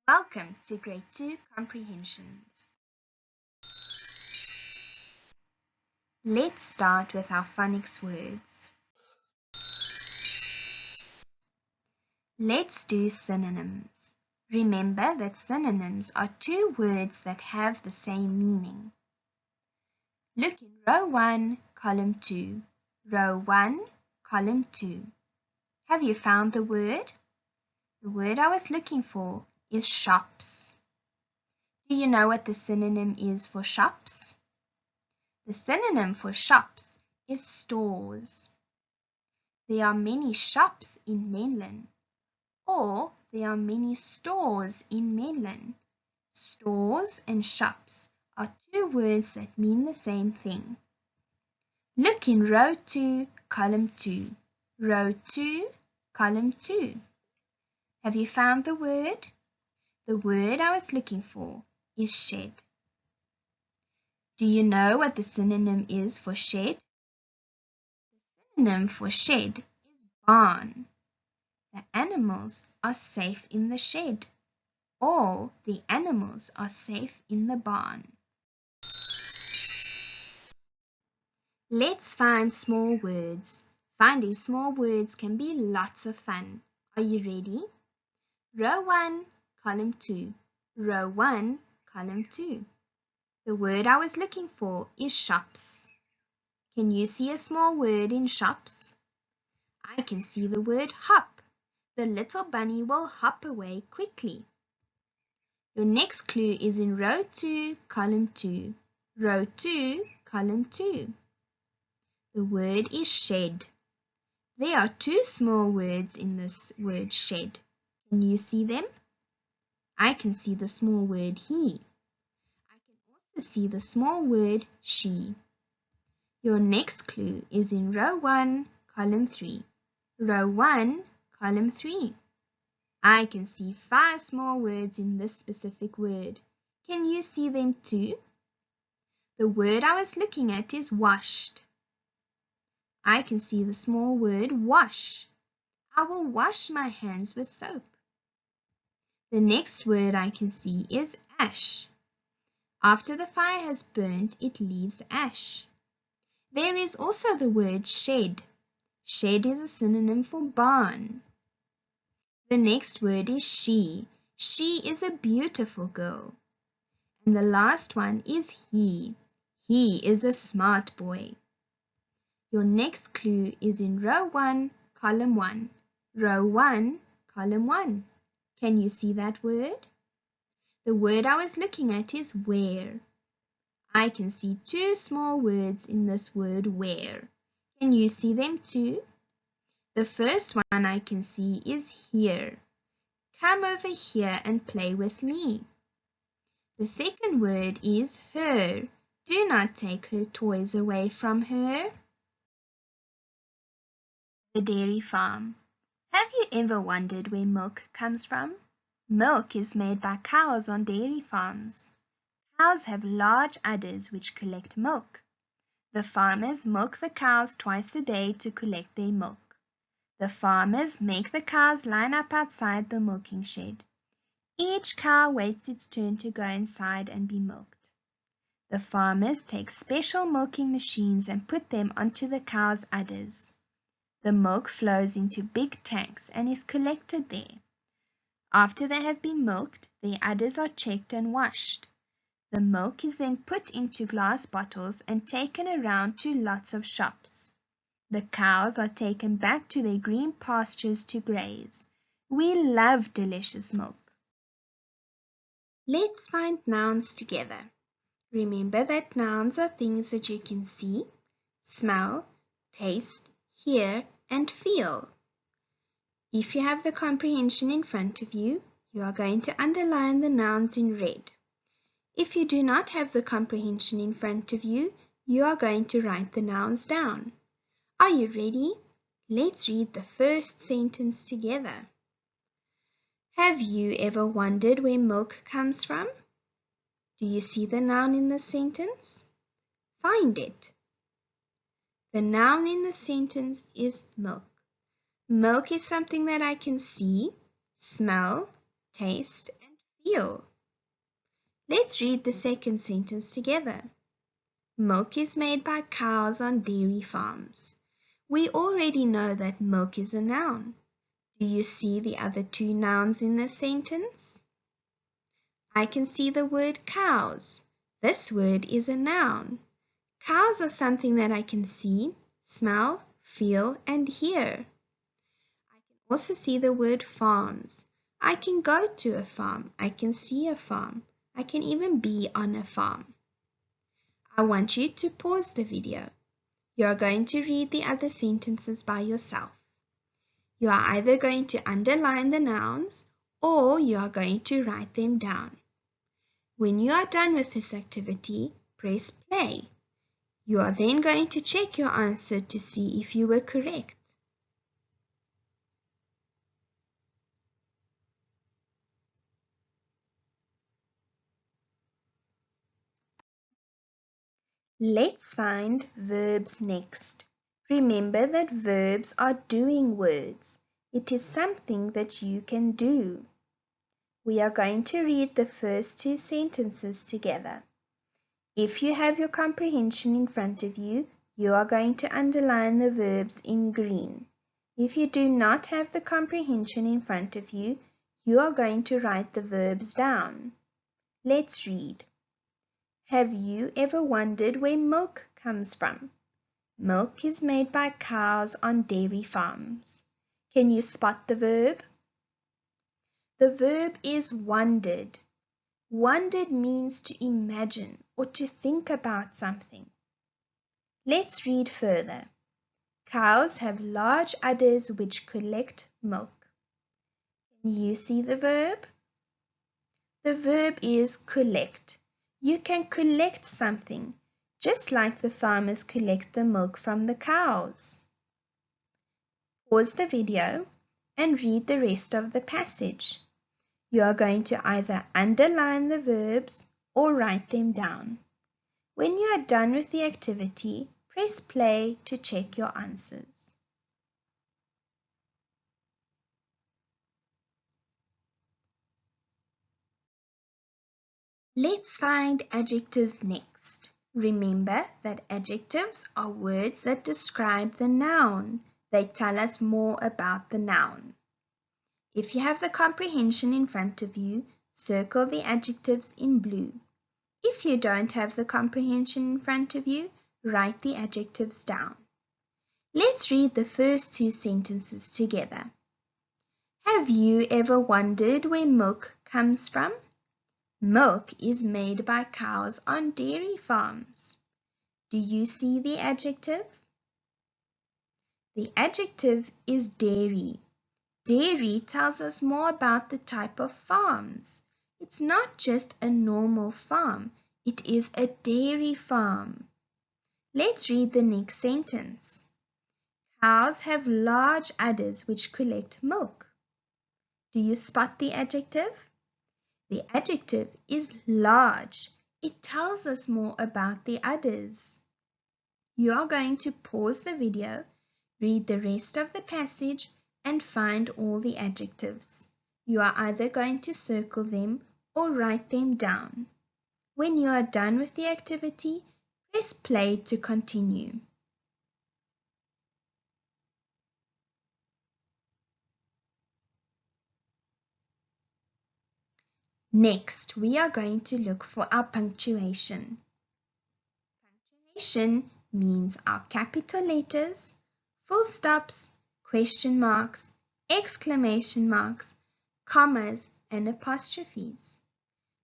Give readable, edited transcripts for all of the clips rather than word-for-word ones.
Welcome to Grade 2 Comprehensions. Let's start with our phonics words. Let's do synonyms. Remember that synonyms are two words that have the same meaning. Look in row 1, column 2. Row 1, column 2. Have you found the word? The word I was looking for is shops. Do you know what the synonym is for shops? The synonym for shops is stores. There are many shops in Menlyn, or there are many stores in Menlyn. Stores and shops are two words that mean the same thing. Look in row 2, column 2. Row 2, column 2. Have you found the word? The word I was looking for is shed. Do you know what the synonym is for shed? The synonym for shed is barn. The animals are safe in the shed, or the animals are safe in the barn. Let's find small words. Finding small words can be lots of fun. Are you ready? Row 1, column 2. Row 1, column 2. The word I was looking for is shops. Can you see a small word in shops? I can see the word hop. The little bunny will hop away quickly. Your next clue is in row 2, column 2. Row 2, column 2. The word is shed. There are two small words in this word shed. Can you see them? I can see the small word he. I can also see the small word she. Your next clue is in row 1, column 3. Row 1, column 3. I can see 5 small words in this specific word. Can you see them too? The word I was looking at is washed. I can see the small word wash. I will wash my hands with soap. The next word I can see is ash. After the fire has burnt, it leaves ash. There is also the word shed. Shed is a synonym for barn. The next word is she. She is a beautiful girl. And the last one is he. He is a smart boy. Your next clue is in row 1, column 1. Row 1, column 1. Can you see that word? The word I was looking at is where. I can see 2 small words in this word where. Can you see them too? The first one I can see is here. Come over here and play with me. The second word is her. Do not take her toys away from her. The dairy farm. Have you ever wondered where milk comes from? Milk is made by cows on dairy farms. Cows have large udders which collect milk. The farmers milk the cows twice a day to collect their milk. The farmers make the cows line up outside the milking shed. Each cow waits its turn to go inside and be milked. The farmers take special milking machines and put them onto the cows' udders. The milk flows into big tanks and is collected there. After they have been milked, their udders are checked and washed. The milk is then put into glass bottles and taken around to lots of shops. The cows are taken back to their green pastures to graze. We love delicious milk. Let's find nouns together. Remember that nouns are things that you can see, smell, taste, hear, and feel. If you have the comprehension in front of you, you are going to underline the nouns in red. If you do not have the comprehension in front of you, you are going to write the nouns down. Are you ready? Let's read the first sentence together. Have you ever wondered where milk comes from? Do you see the noun in the sentence? Find it. The noun in the sentence is milk. Milk is something that I can see, smell, taste, and feel. Let's read the second sentence together. Milk is made by cows on dairy farms. We already know that milk is a noun. Do you see the other two nouns in this sentence? I can see the word cows. This word is a noun. Cows are something that I can see, smell, feel, and hear. I can also see the word farms. I can go to a farm. I can see a farm. I can even be on a farm. I want you to pause the video. You are going to read the other sentences by yourself. You are either going to underline the nouns or you are going to write them down. When you are done with this activity, press play. You are then going to check your answer to see if you were correct. Let's find verbs next. Remember that verbs are doing words. It is something that you can do. We are going to read the first two sentences together. If you have your comprehension in front of you, you are going to underline the verbs in green. If you do not have the comprehension in front of you, you are going to write the verbs down. Let's read. Have you ever wondered where milk comes from? Milk is made by cows on dairy farms. Can you spot the verb? The verb is wondered. Wondered means to imagine or to think about something. Let's read further. Cows have large udders which collect milk. Can you see the verb? The verb is collect. You can collect something, just like the farmers collect the milk from the cows. Pause the video and read the rest of the passage. You are going to either underline the verbs or write them down. When you are done with the activity, press play to check your answers. Let's find adjectives next. Remember that adjectives are words that describe the noun. They tell us more about the noun. If you have the comprehension in front of you, circle the adjectives in blue. If you don't have the comprehension in front of you, write the adjectives down. Let's read the first two sentences together. Have you ever wondered where milk comes from? Milk is made by cows on dairy farms. Do you see the adjective? The adjective is dairy. Dairy tells us more about the type of farms. It's not just a normal farm, it is a dairy farm. Let's read the next sentence. Cows have large udders which collect milk. Do you spot the adjective? The adjective is large. It tells us more about the udders. You are going to pause the video, read the rest of the passage, and find all the adjectives. You are either going to circle them or write them down. When you are done with the activity, press play to continue. Next, we are going to look for our punctuation. Punctuation means our capital letters, full stops, question marks, exclamation marks, commas, and apostrophes.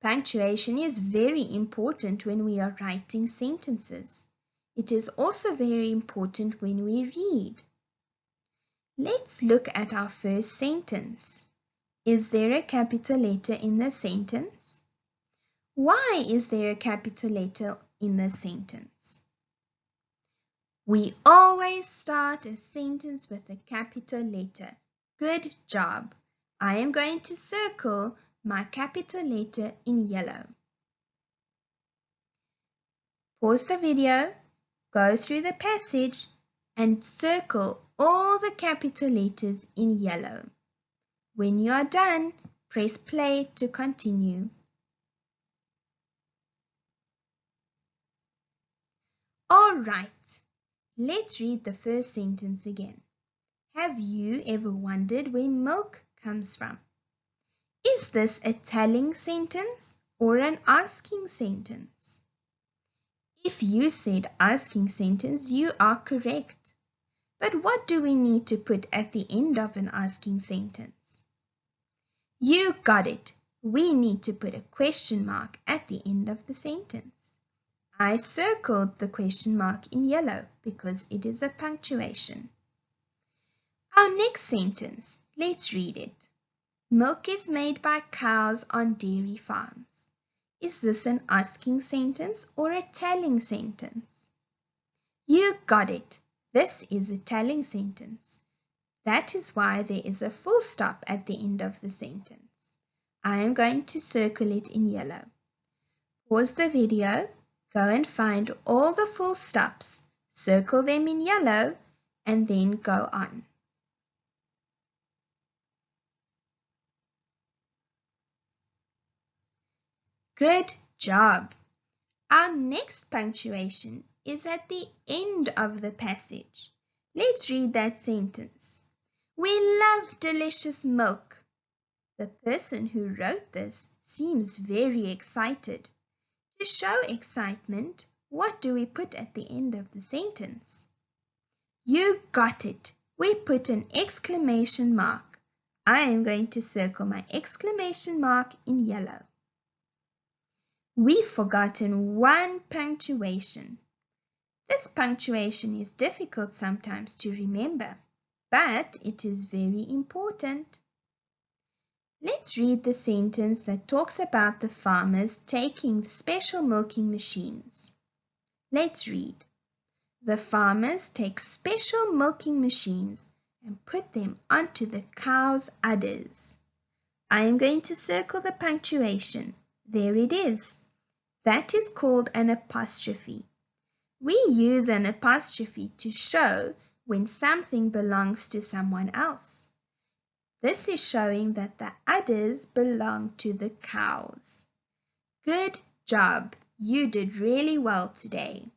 Punctuation is very important when we are writing sentences. It is also very important when we read. Let's look at our first sentence. Is there a capital letter in the sentence? Why is there a capital letter in the sentence? We always start a sentence with a capital letter. Good job. I am going to circle my capital letter in yellow. Pause the video, go through the passage, and circle all the capital letters in yellow. When you are done, Press play to continue. All right, let's read the first sentence again. Have you ever wondered where milk comes from? Is this a telling sentence or an asking sentence? If you said asking sentence, you are correct. But what do we need to put at the end of an asking sentence? You got it. We need to put a question mark at the end of the sentence. I circled the question mark in yellow because it is a punctuation. Our next sentence, let's read it. Milk is made by cows on dairy farms. Is this an asking sentence or a telling sentence? You got it. This is a telling sentence. That is why there is a full stop at the end of the sentence. I am going to circle it in yellow. Pause the video, go and find all the full stops, circle them in yellow, and then go on. Good job! Our next punctuation is at the end of the passage. Let's read that sentence. We love delicious milk. The person who wrote this seems very excited. To show excitement, what do we put at the end of the sentence? You got it. We put an exclamation mark. I am going to circle my exclamation mark in yellow. We've forgotten one punctuation. This punctuation is difficult sometimes to remember, but it is very important. Let's read the sentence that talks about the farmers taking special milking machines. Let's read. The farmers take special milking machines and put them onto the cow's udders. I am going to circle the punctuation. There it is. That is called an apostrophe. We use an apostrophe to show when something belongs to someone else. This is showing that the udders belong to the cows. Good job! You did really well today.